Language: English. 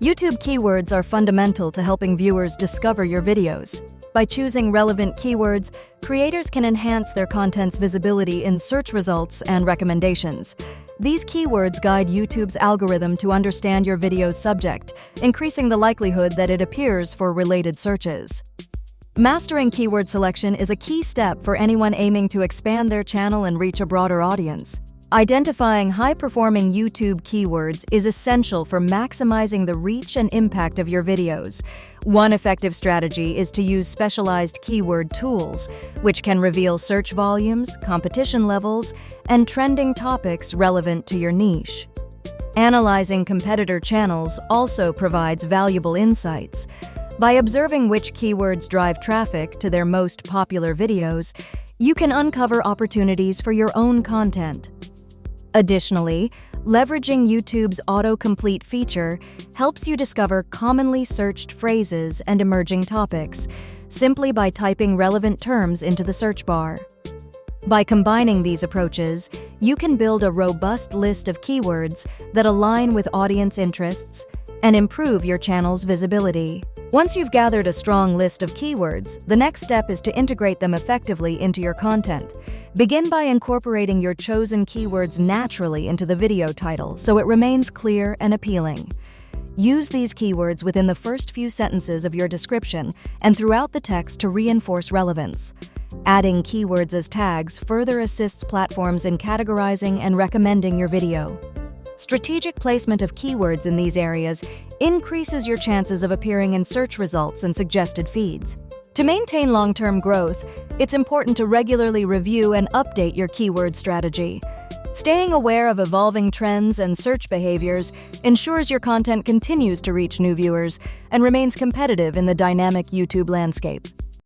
YouTube keywords are fundamental to helping viewers discover your videos. By choosing relevant keywords, creators can enhance their content's visibility in search results and recommendations. These keywords guide YouTube's algorithm to understand your video's subject, increasing the likelihood that it appears for related searches. Mastering keyword selection is a key step for anyone aiming to expand their channel and reach a broader audience. Identifying high-performing YouTube keywords is essential for maximizing the reach and impact of your videos. One effective strategy is to use specialized keyword tools, which can reveal search volumes, competition levels, and trending topics relevant to your niche. Analyzing competitor channels also provides valuable insights. By observing which keywords drive traffic to their most popular videos, you can uncover opportunities for your own content. Additionally, leveraging YouTube's autocomplete feature helps you discover commonly searched phrases and emerging topics simply by typing relevant terms into the search bar. By combining these approaches, you can build a robust list of keywords that align with audience interests and improve your channel's visibility. Once you've gathered a strong list of keywords, the next step is to integrate them effectively into your content. Begin by incorporating your chosen keywords naturally into the video title so it remains clear and appealing. Use these keywords within the first few sentences of your description and throughout the text to reinforce relevance. Adding keywords as tags further assists platforms in categorizing and recommending your video. Strategic placement of keywords in these areas increases your chances of appearing in search results and suggested feeds. To maintain long-term growth, it's important to regularly review and update your keyword strategy. Staying aware of evolving trends and search behaviors ensures your content continues to reach new viewers and remains competitive in the dynamic YouTube landscape.